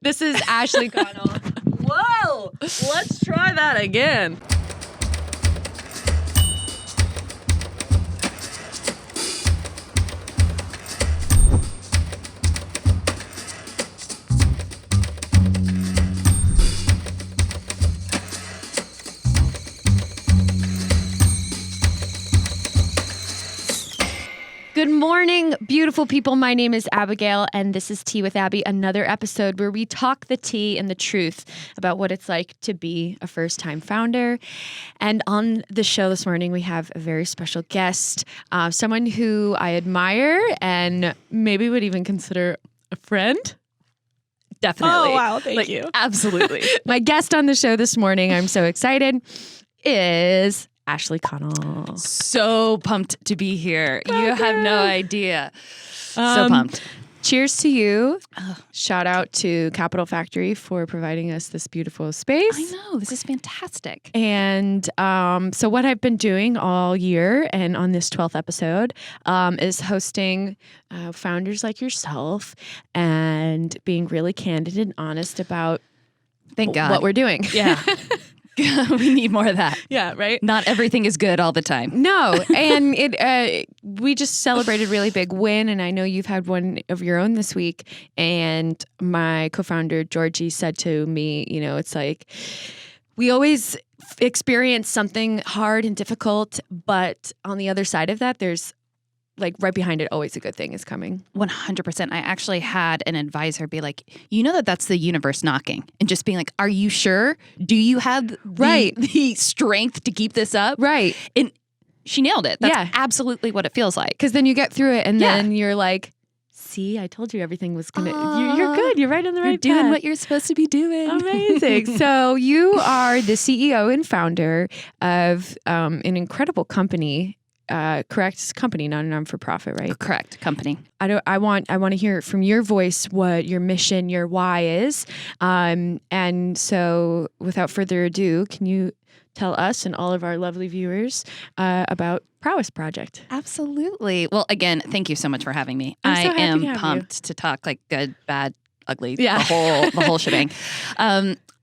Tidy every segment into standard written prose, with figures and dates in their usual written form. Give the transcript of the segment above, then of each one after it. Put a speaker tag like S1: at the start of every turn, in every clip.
S1: This is Ashley Connell. Whoa! Let's try that again. Good morning, beautiful people. My name is Abigail, and this is Tea with Abbie, another episode where we talk the tea and the truth about what it's like to be a first-time founder. And on the show this morning, we have a very special guest, someone who I admire and maybe would even consider a friend. Definitely.
S2: Oh, wow. Thank you.
S1: Absolutely. My guest on the show this morning, I'm so excited, is Ashley Connell.
S2: So pumped to be here. You have no idea.
S1: So
S2: pumped.
S1: Cheers to you. Shout out to Capital Factory for providing us this beautiful space.
S2: I know. This is fantastic.
S1: And so what I've been doing all year and on this 12th episode is hosting founders like yourself and being really candid and honest about
S2: Thank God.
S1: what we're doing.
S2: Yeah. We need more of that.
S1: Yeah, right?
S2: Not everything is good all the time.
S1: No, and we just celebrated a really big win, and I know you've had one of your own this week, and my co-founder, Georgie, said to me, you know, it's like, we always experience something hard and difficult, but on the other side of that, there's like right behind it, always a good thing is coming.
S2: 100%. I actually had an advisor be like, you know that's the universe knocking, and just being like, are you sure? Do you have the strength to keep this up?
S1: Right.
S2: And she nailed it. That's absolutely what it feels like.
S1: Because then you get through it and then you're like, see, I told you everything was going to, you're good. You're right on the right path.
S2: You're doing what you're supposed to be doing.
S1: Amazing. So you are the CEO and founder of an incredible company. Correct company, not a non-for-profit, right?
S2: Correct company.
S1: I want to hear from your voice what your mission, your why is. And so without further ado, can you tell us and all of our lovely viewers about Prowess Project?
S2: Absolutely. Well, again, thank you so much for having me.
S1: I'm so happy
S2: I am
S1: to have
S2: pumped to talk like good, bad, ugly,
S1: Yeah.
S2: the whole shebang.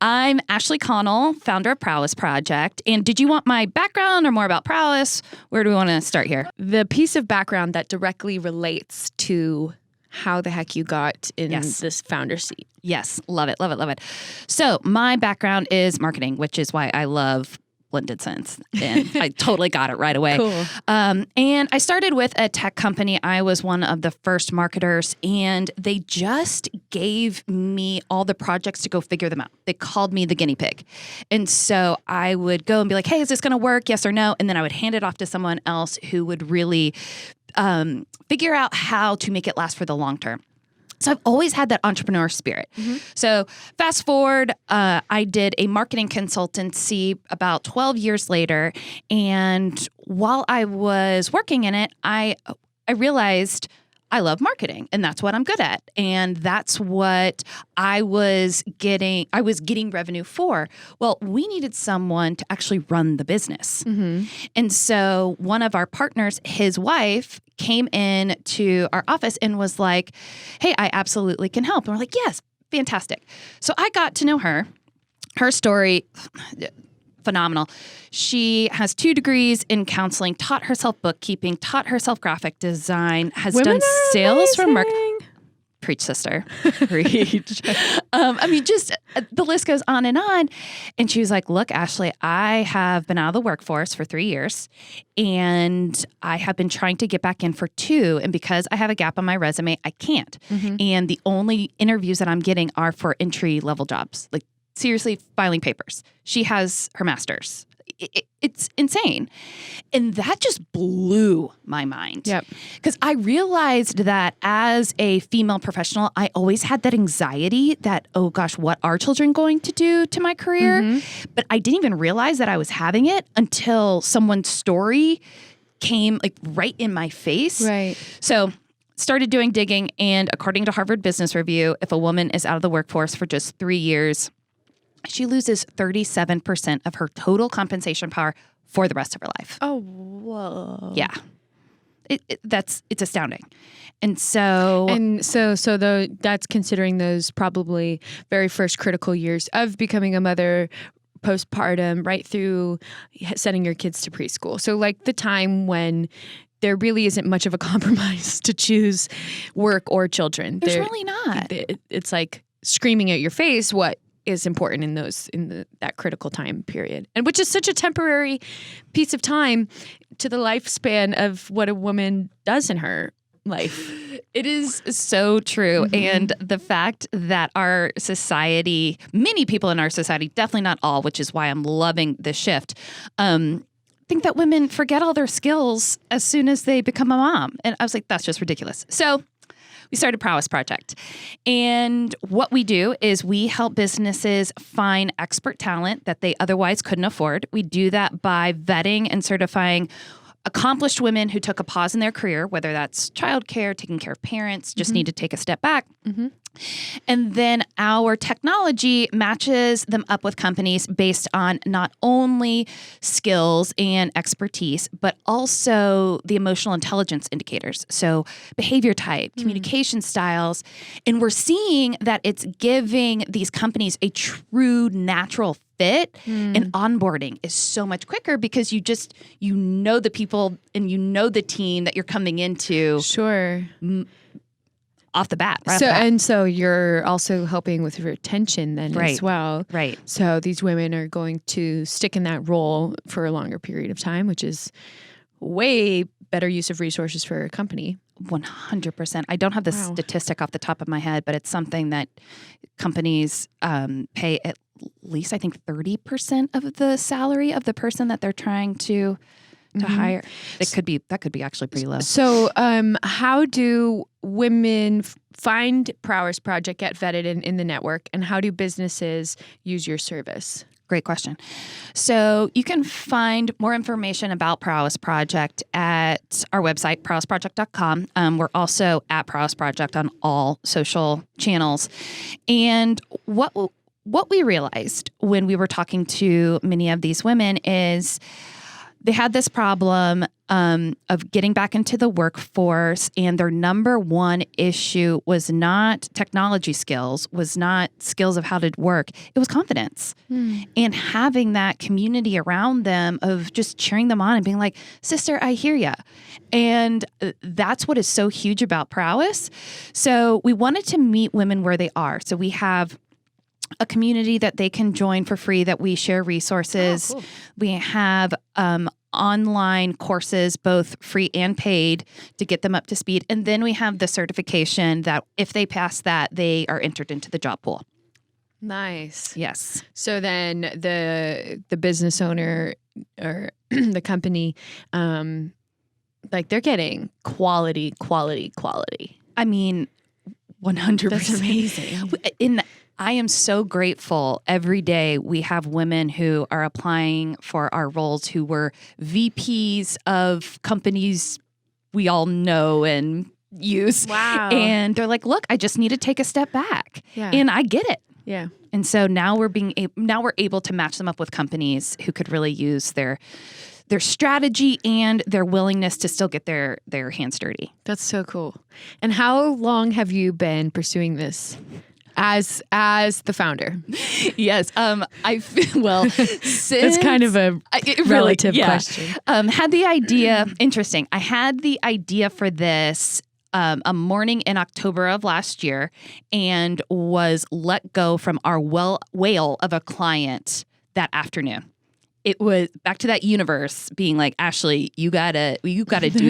S2: I'm Ashley Connell, founder of Prowess Project. And did you want my background or more about Prowess? Where do we want to start here?
S1: The piece of background that directly relates to how the heck you got in this founder seat.
S2: Yes. Love it. Love it. Love it. So my background is marketing, which is why I love blended sense. And I totally got it right away.
S1: Cool.
S2: And I started with a tech company. I was one of the first marketers, and they just gave me all the projects to go figure them out. They called me the guinea pig. And so I would go and be like, hey, is this going to work? Yes or no? And then I would hand it off to someone else who would really figure out how to make it last for the long term. So I've always had that entrepreneur spirit. Mm-hmm. So fast forward, I did a marketing consultancy about 12 years later. And while I was working in it, I realized I love marketing, and that's what I'm good at. And that's what I was getting revenue for. Well, we needed someone to actually run the business. Mm-hmm. And so one of our partners, his wife, came in to our office and was like, hey, I absolutely can help. And we're like, yes, fantastic. So I got to know her. Her story, phenomenal. She has 2 degrees in counseling, taught herself bookkeeping, taught herself graphic design, has done sales for marketing. Preach, sister. Preach. I mean, just the list goes on. And she was like, look, Ashley, I have been out of the workforce for 3 years, and I have been trying to get back in for 2. And because I have a gap on my resume, I can't. Mm-hmm. And the only interviews that I'm getting are for entry-level jobs, like seriously filing papers. She has her master's. It's insane. And that just blew my mind.
S1: Yep.
S2: Because I realized that as a female professional, I always had that anxiety that, oh gosh, what are children going to do to my career? Mm-hmm. But I didn't even realize that I was having it until someone's story came like right in my face.
S1: Right.
S2: So started doing digging. And according to Harvard Business Review, if a woman is out of the workforce for just 3 years, she loses 37% of her total compensation power for the rest of her life.
S1: Oh, whoa.
S2: Yeah. it's astounding. And so
S1: that's considering those probably very first critical years of becoming a mother, postpartum, right through sending your kids to preschool. So like the time when there really isn't much of a compromise to choose work or children.
S2: There's really not.
S1: It's like screaming at your face what is important in that critical time period, and which is such a temporary piece of time to the lifespan of what a woman does in her life.
S2: It is so true. And the fact that our society, many people in our society, definitely not all, which is why I'm loving the shift, think that women forget all their skills as soon as they become a mom. And I was like, that's just ridiculous. So we started Prowess Project. And what we do is we help businesses find expert talent that they otherwise couldn't afford. We do that by vetting and certifying accomplished women who took a pause in their career, whether that's childcare, taking care of parents, just need to take a step back. And then our technology matches them up with companies based on not only skills and expertise, but also the emotional intelligence indicators. So behavior type, communication styles. And we're seeing that it's giving these companies a true natural fit, and onboarding is so much quicker because you know the people and you know the team that you're coming into.
S1: Sure.
S2: Off the bat.
S1: So you're also helping with retention then as well.
S2: Right.
S1: So these women are going to stick in that role for a longer period of time, which is way better use of resources for a company.
S2: 100%. I don't have the statistic off the top of my head, but it's something that companies pay at least, I think, 30% of the salary of the person that they're trying to hire. That could be actually pretty low.
S1: So how do women find Prowess Project, get vetted in the network, and how do businesses use your service?
S2: Great question. So you can find more information about Prowess Project at our website, prowessproject.com. We're also at Prowess Project on all social channels. And what we realized when we were talking to many of these women is they had this problem of getting back into the workforce, and their number one issue was not technology skills, was not skills of how to work. It was confidence. And having that community around them of just cheering them on and being like, sister, I hear ya. And that's what is so huge about Prowess. So we wanted to meet women where they are. So we have a community that they can join for free, that we share resources.
S1: Oh, cool.
S2: We have online courses, both free and paid, to get them up to speed. And then we have the certification that if they pass that, they are entered into the job pool.
S1: Nice.
S2: Yes.
S1: So then the business owner or the company, like they're getting quality.
S2: I mean, 100%.
S1: That's amazing.
S2: I am so grateful every day we have women who are applying for our roles who were VPs of companies we all know and use.
S1: Wow.
S2: And they're like, look, I just need to take a step back.
S1: Yeah.
S2: And I get it.
S1: Yeah.
S2: And so now we're able to match them up with companies who could really use their strategy and their willingness to still get their hands dirty.
S1: That's so cool. And how long have you been pursuing this? As the founder?
S2: Yes. I feel, well, since
S1: it's kind of a relative question.
S2: Had the idea, interesting. I had the idea for this a morning in October of last year and was let go from our whale of a client that afternoon. It was back to that universe being like, Ashley, you gotta do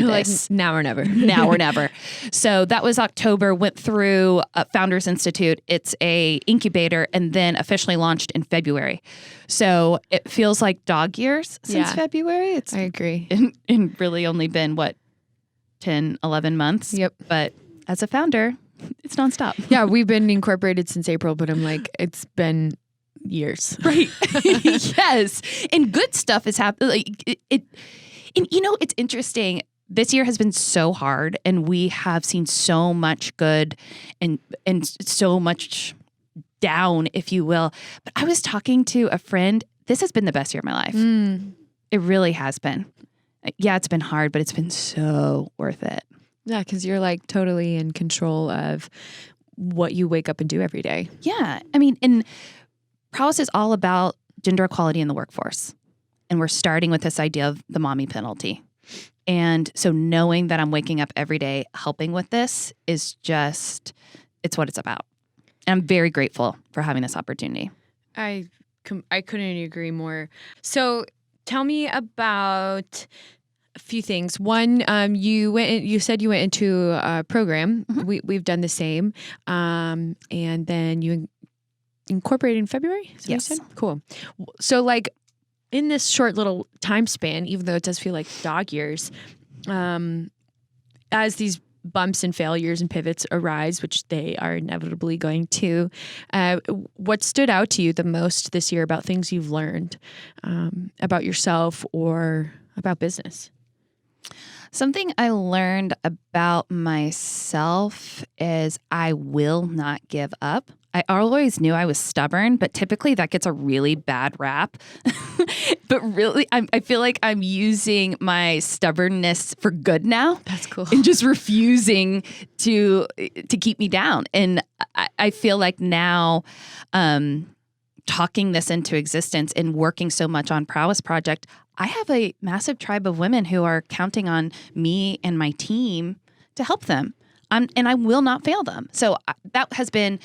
S2: this.
S1: Like, now or never.
S2: Now or never. So that was October, went through Founders Institute. It's a incubator, and then officially launched in February. So it feels like dog years since February.
S1: I agree.
S2: And really only been, 10, 11 months?
S1: Yep.
S2: But as a founder, it's nonstop.
S1: Yeah, we've been incorporated since April, but I'm like, it's been years.
S2: Right. Yes. And good stuff is happening. Like and it's interesting. This year has been so hard, and we have seen so much good and so much down, if you will. But I was talking to a friend. This has been the best year of my life. It really has been. Yeah, it's been hard, but it's been so worth it.
S1: Yeah, because you're like totally in control of what you wake up and do every day.
S2: Yeah. I mean, and Prowess is all about gender equality in the workforce. And we're starting with this idea of the mommy penalty. And so knowing that I'm waking up every day helping with this is just, it's what it's about. And I'm very grateful for having this opportunity.
S1: I couldn't agree more. So tell me about a few things. One, you said you went into a program. Mm-hmm. We've done the same. And then you incorporated in February? Is that
S2: yes.
S1: What you said? Cool. So like in this short little time span, even though it does feel like dog years, as these bumps and failures and pivots arise, which they are inevitably going to, what stood out to you the most this year about things you've learned about yourself or about business?
S2: Something I learned about myself is I will not give up. I always knew I was stubborn, but typically that gets a really bad rap. But really, I feel like I'm using my stubbornness for good now.
S1: That's cool.
S2: And just refusing to keep me down. And I feel like now, talking this into existence and working so much on Prowess Project, I have a massive tribe of women who are counting on me and my team to help them. And I will not fail them. So that has been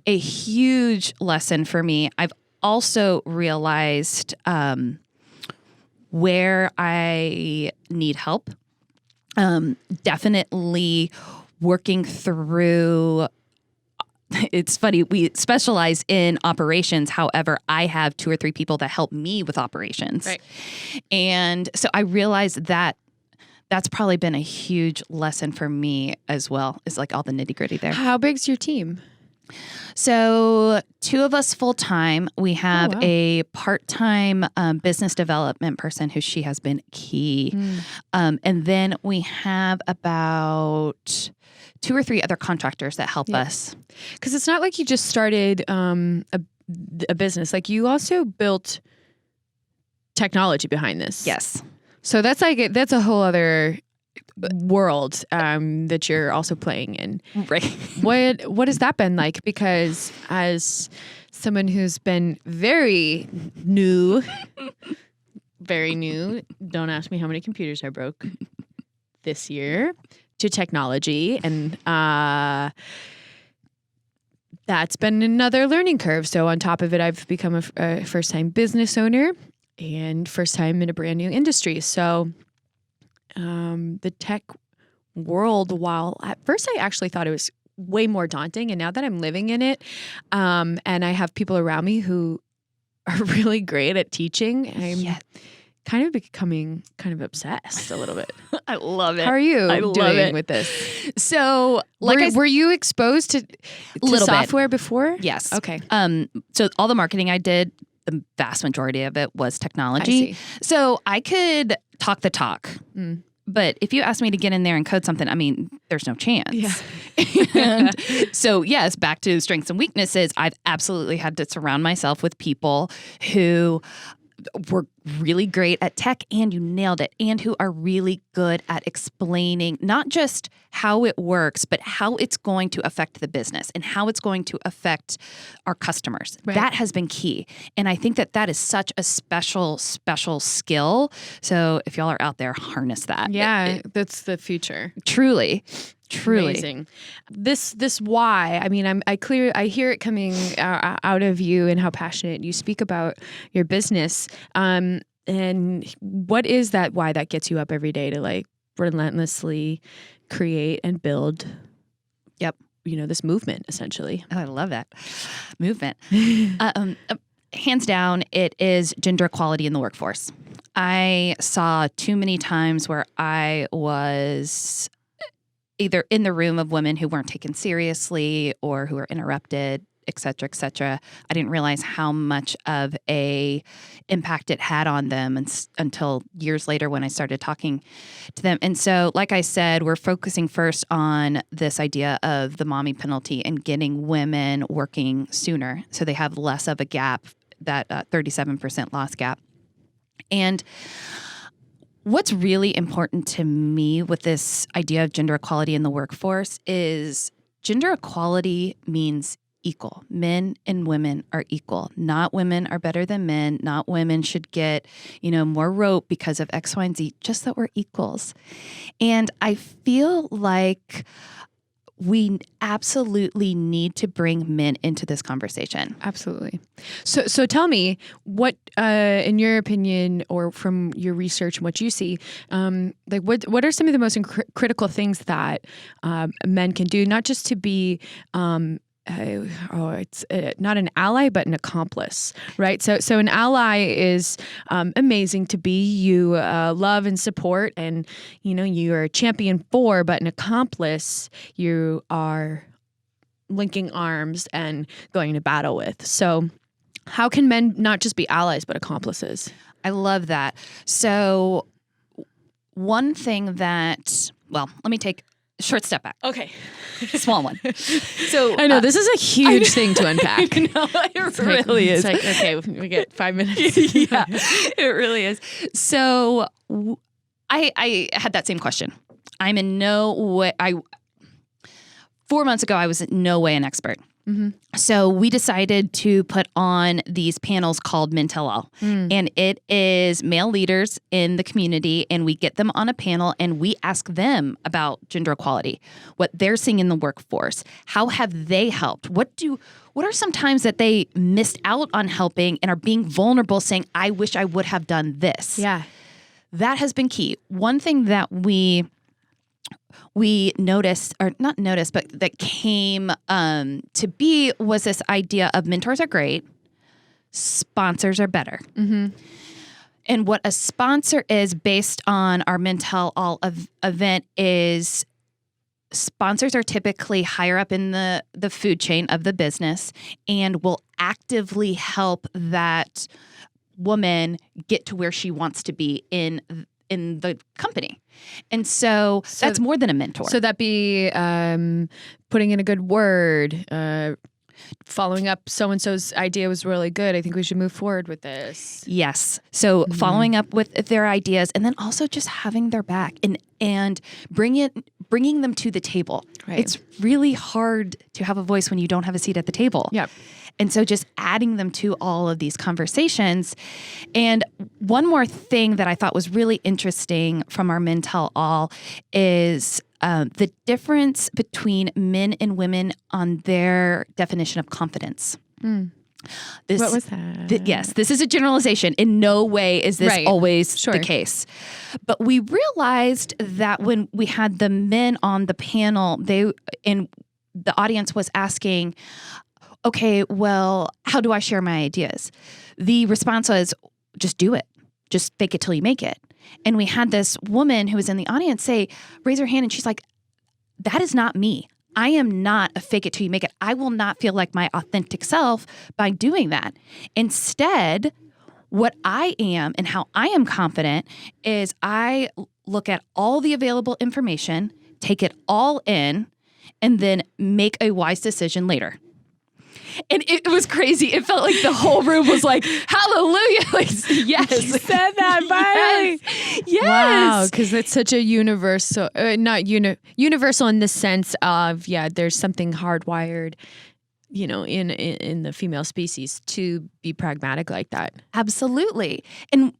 S2: a huge lesson for me. I've also realized where I need help. Definitely working through. It's funny, we specialize in operations. However, I have 2 or 3 people that help me with operations.
S1: Right.
S2: And so I realized that that's probably been a huge lesson for me as well, is like all the nitty gritty there.
S1: How big's your team?
S2: So 2 of us full time. We have a part-time business development person who she has been key. And then we have about 2 or 3 other contractors that help us.
S1: Because it's not like you just started a business. Like you also built technology behind this.
S2: Yes.
S1: So that's a whole other world that you're also playing in.
S2: Right.
S1: What has that been like? Because as someone who's been very new, don't ask me how many computers I broke this year to technology, and that's been another learning curve. So on top of it, I've become a first-time business owner and first time in a brand new industry. So the tech world, while at first I actually thought it was way more daunting, and now that I'm living in it, and I have people around me who are really great at teaching, I'm kind of becoming kind of obsessed a little bit.
S2: I love it.
S1: How are you doing with this?
S2: So,
S1: were you exposed to software before?
S2: Yes.
S1: Okay.
S2: So all the marketing I did, the vast majority of it was technology. So I could talk the talk. But if you asked me to get in there and code something, I mean, there's no chance.
S1: Yeah.
S2: And so, yes, back to strengths and weaknesses, I've absolutely had to surround myself with people who were really great at tech, and you nailed it, and who are really good at explaining not just how it works, but how it's going to affect the business and how it's going to affect our customers. Right. That has been key. And I think that is such a special skill. So if y'all are out there, harness that.
S1: Yeah, that's the future.
S2: Truly.
S1: Amazing. This why, I mean, I hear it coming out of you and how passionate you speak about your business. And what is that why that gets you up every day to like relentlessly create and build? This movement essentially.
S2: Oh, I love that movement. Hands down, it is gender equality in the workforce. I saw too many times where I was either in the room of women who weren't taken seriously or who were interrupted, et cetera, et cetera. I didn't realize how much of a impact it had on them until years later when I started talking to them. And so, like I said, we're focusing first on this idea of the mommy penalty and getting women working sooner so they have less of a gap, that 37% loss gap. And What's really important to me with this idea of gender equality in the workforce is gender equality means equal. Men and women are equal. Not women are better than men. Not women should get, more rope because of X, Y, and Z, just that we're equals. And I feel like we absolutely need to bring men into this conversation.
S1: Absolutely. So tell me, what, in your opinion, or from your research and what you see, what are some of the most critical things that men can do, not just to be it's not an ally, but an accomplice, right? So an ally is amazing to be. You love and support, and you are a champion for. But an accomplice, you are linking arms and going to battle with. So how can men not just be allies, but accomplices?
S2: I love that. So one thing that, let me take a short step back.
S1: Okay.
S2: Small one. So
S1: I know this is a huge thing to unpack.
S2: No, it really is.
S1: It's like, okay, we get 5 minutes.
S2: Yeah, it really is. So I had that same question. I'm in no way, 4 months ago, I was in no way an expert. Mm-hmm. So we decided to put on these panels called Men Tell All. And it is male leaders in the community, and we get them on a panel and we ask them about gender equality, what they're seeing in the workforce, how have they helped, what are some times that they missed out on helping and are being vulnerable, saying, I wish I would have done this.
S1: Yeah.
S2: That has been key. One thing that we noticed, or not noticed, but that came to be was this idea of mentors are great, sponsors are better. Mm-hmm. And what a sponsor is based on our Men Tell All event is sponsors are typically higher up in the food chain of the business and will actively help that woman get to where she wants to be in the company. And so that's more than a mentor.
S1: So that be putting in a good word, following up so-and-so's idea was really good. I think we should move forward with this.
S2: Yes. So following up with their ideas, and then also just having their back and bringing them to the table.
S1: Right.
S2: It's really hard to have a voice when you don't have a seat at the table.
S1: Yep.
S2: And so just adding them to all of these conversations. And one more thing that I thought was really interesting from our Men Tell All is the difference between men and women on their definition of confidence.
S1: What was that?
S2: Yes, this is a generalization. In no way is this always
S1: Sure.
S2: the case. But we realized that when we had the men on the panel, the audience was asking, okay, well, how do I share my ideas? The response was, just do it. Just fake it till you make it. And we had this woman who was in the audience raise her hand, and she's like, that is not me. I am not a fake it till you make it. I will not feel like my authentic self by doing that. Instead, what I am and how I am confident is I look at all the available information, take it all in, and then make a wise decision later. And it was crazy. It felt like the whole room was like, hallelujah. Like, yes.
S1: You said that, finally.
S2: Yes.
S1: Wow, because it's such a universal, universal in the sense of, there's something hardwired, in the female species to be pragmatic like that.
S2: Absolutely. And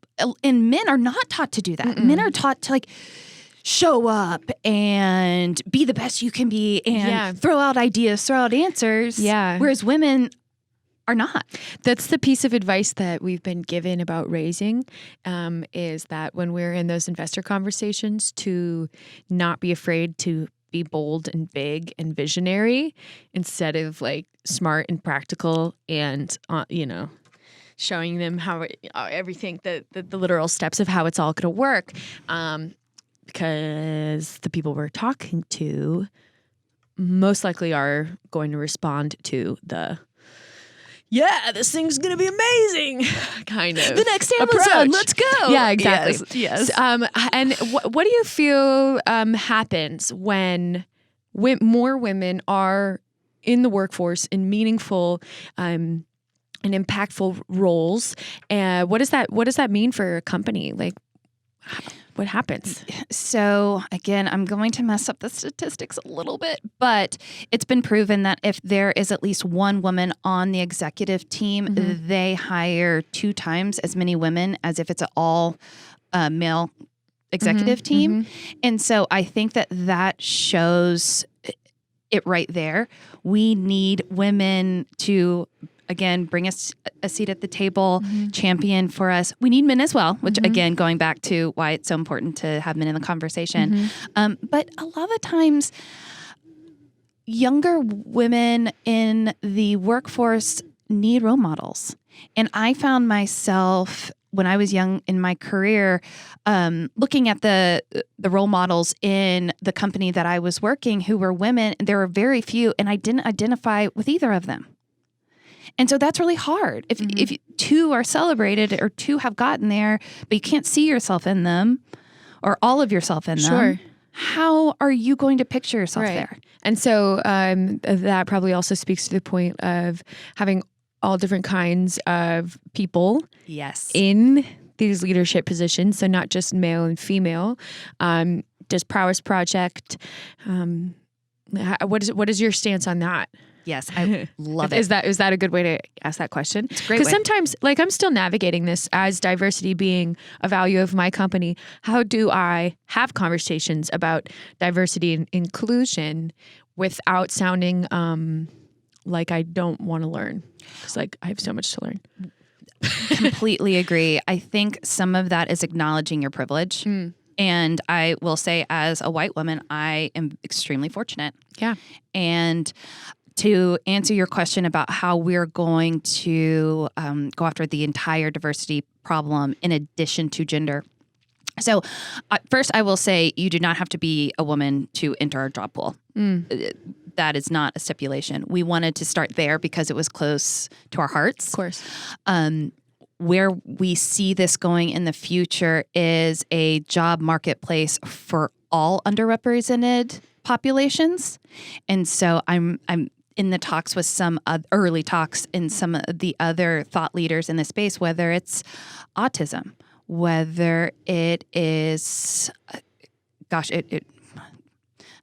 S2: men are not taught to do that. Mm-mm. Men are taught to show up and be the best you can be and throw out ideas, throw out answers.
S1: Yeah.
S2: Whereas women are not.
S1: That's the piece of advice that we've been given about raising, is that when we're in those investor conversations, to not be afraid to be bold and big and visionary instead of smart and practical and, showing them how everything, the literal steps of how it's all going to work. Because the people we're talking to most likely are going to respond to this thing's going to be amazing kind of
S2: the next Amazon,
S1: approach.
S2: Let's go.
S1: Yeah, exactly.
S2: Yes.
S1: And what do you feel happens when more women are in the workforce in meaningful and impactful roles? What does that mean for a company? What happens?
S2: So again, I'm going to mess up the statistics a little bit, but it's been proven that if there is at least one woman on the executive team, they hire 2 times as many women as if it's an all male executive team. And so I think that shows it right there. We need women to, again, bring us a seat at the table, champion for us. We need men as well, which again, going back to why it's so important to have men in the conversation. But a lot of times, younger women in the workforce need role models. And I found myself, when I was young in my career, looking at the role models in the company that I was working who were women. There were very few, and I didn't identify with either of them. And so that's really hard. If 2 are celebrated or 2 have gotten there, but you can't see yourself in them or all of yourself in them, how are you going to picture yourself there?
S1: And so that probably also speaks to the point of having all different kinds of people in these leadership positions. So not just male and female. Does Prowess Project, what is your stance on that?
S2: Yes, I love it.
S1: Is that a good way to ask that question?
S2: It's a great way.
S1: Because sometimes, like, I'm still navigating this as diversity being a value of my company. How do I have conversations about diversity and inclusion without sounding like I don't want to learn? Because, like, I have so much to learn.
S2: Completely agree. I think some of that is acknowledging your privilege. And I will say, as a white woman, I am extremely fortunate.
S1: Yeah.
S2: And to answer your question about how we're going to go after the entire diversity problem in addition to gender. So first, I will say you do not have to be a woman to enter our job pool. That is not a stipulation. We wanted to start there because it was close to our hearts.
S1: Of course.
S2: Where we see this going in the future is a job marketplace for all underrepresented populations. And so I'm in the talks with some early talks in some of the other thought leaders in the space, whether it's autism, whether it is,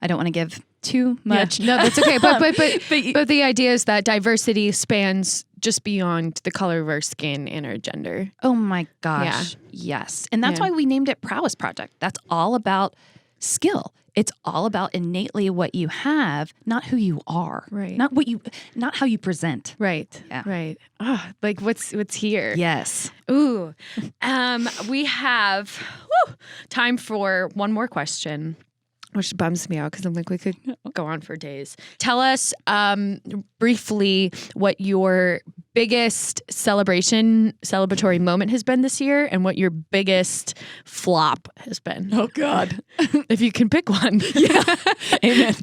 S2: I don't want to give too much.
S1: Yeah. No, that's okay. But the idea is that diversity spans just beyond the color of our skin and our gender.
S2: Oh my gosh.
S1: Yeah.
S2: Yes. And that's why we named it Prowess Project. That's all about skill. It's all about innately what you have, not who you are.
S1: Right.
S2: Not how you present.
S1: Right.
S2: Yeah.
S1: Right. Oh, like what's here.
S2: Yes.
S1: Ooh. We have time for one more question, which bums me out because I'm like, we could go on for days. Tell us briefly what your biggest celebratory moment has been this year and what your biggest flop has been.
S2: Oh, God.
S1: If you can pick one.
S2: Yeah. Amen.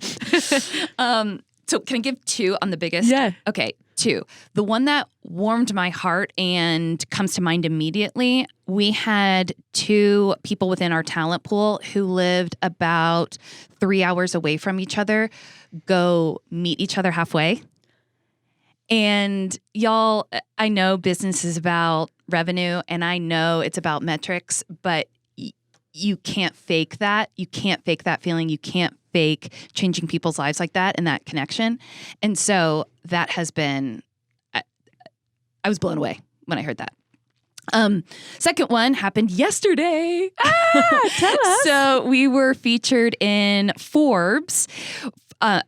S2: So can I give 2 on the biggest?
S1: Yeah.
S2: Okay, 2. The one that warmed my heart and comes to mind immediately, we had 2 people within our talent pool who lived about 3 hours away from each other go meet each other halfway. And y'all, I know business is about revenue and I know it's about metrics, but you can't fake that. You can't fake that feeling. You can't fake changing people's lives like that and that connection. And so that has been, I was blown away when I heard that. Second one happened yesterday.
S1: Tell us.
S2: So we were featured in Forbes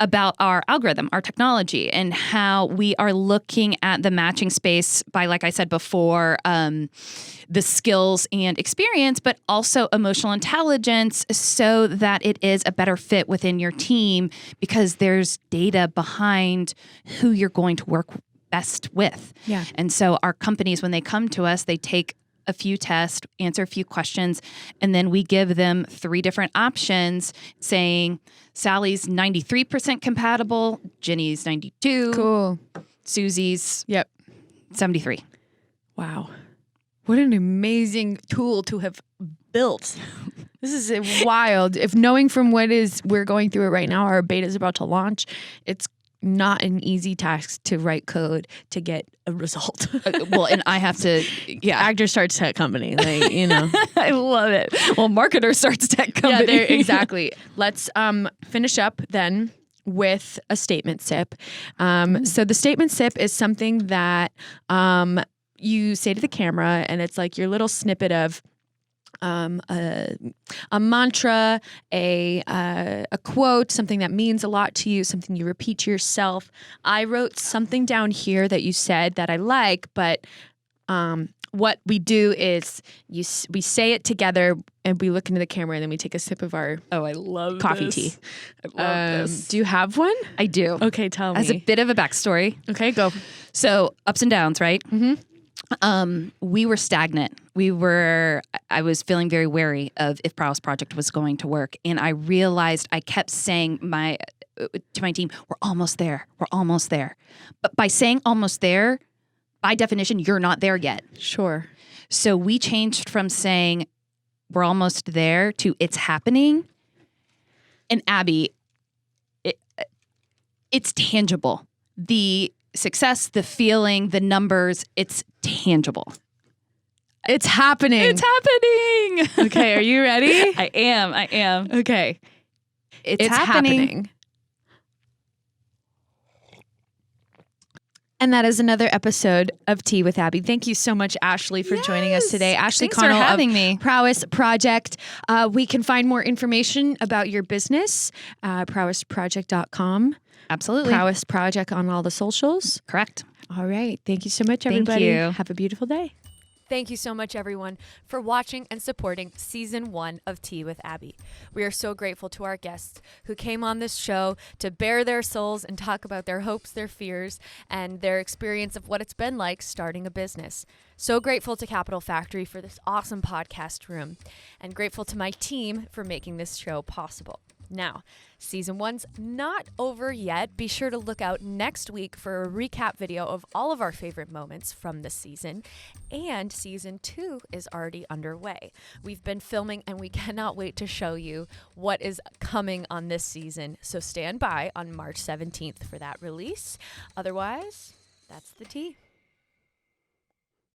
S2: about our algorithm, our technology, and how we are looking at the matching space by, like I said before, the skills and experience, but also emotional intelligence so that it is a better fit within your team because there's data behind who you're going to work best with.
S1: Yeah.
S2: And so our companies, when they come to us, they take a few tests, answer a few questions, and then we give them 3 different options saying Sally's 93% compatible, Jenny's 92,
S1: Cool.
S2: Susie's 73.
S1: Wow. What an amazing tool to have built. This is wild. If knowing from we're going through it right now, our beta is about to launch, it's not an easy task to write code to get a result.
S2: Well, and I have to,
S1: Actor starts tech company, like, you know.
S2: I love it. Well, marketer starts tech company.
S1: Yeah, exactly. Let's finish up then with a statement sip. So the statement sip is something that you say to the camera, and it's like your little snippet of a mantra, a quote, something that means a lot to you, something you repeat to yourself. I wrote something down here that you said that I like, but what we do is we say it together and we look into the camera and then we take a sip of our
S2: I love
S1: coffee
S2: this.
S1: tea.
S2: I love this.
S1: Do you have one?
S2: I do.
S1: Okay, tell me.
S2: As a bit of a backstory.
S1: Okay, go.
S2: So ups and downs, right?
S1: Mm-hmm.
S2: We were stagnant. I was feeling very wary of if Prowess Project was going to work. And I realized I kept saying to my team, we're almost there. We're almost there. But by saying almost there, by definition, you're not there yet.
S1: Sure.
S2: So we changed from saying we're almost there to it's happening. And Abbie, it's tangible. The success, the feeling, the numbers, it's tangible.
S1: It's happening.
S2: It's happening.
S1: Okay, are you ready?
S2: I am.
S1: Okay.
S2: It's happening.
S1: And that is another episode of Tea with Abbie. Thank you so much, Ashley, for joining us today. Ashley
S2: Thanks
S1: Connell
S2: for having
S1: of
S2: me.
S1: Prowess Project. We can find more information about your business, prowessproject.com.
S2: Absolutely.
S1: Prowess Project on all the socials.
S2: Correct.
S1: All right. Thank you so much,
S2: Thank
S1: everybody.
S2: you.
S1: Have a beautiful day.
S3: Thank you so much, everyone, for watching and supporting Season 1 of Tea with Abbie. We are so grateful to our guests who came on this show to bare their souls and talk about their hopes, their fears, and their experience of what it's been like starting a business. So grateful to Capital Factory for this awesome podcast room, and grateful to my team for making this show possible. Now, Season 1's not over yet. Be sure to look out next week for a recap video of all of our favorite moments from this season. And Season 2 is already underway. We've been filming and we cannot wait to show you what is coming on this season. So stand by on March 17th for that release. Otherwise, that's the tea.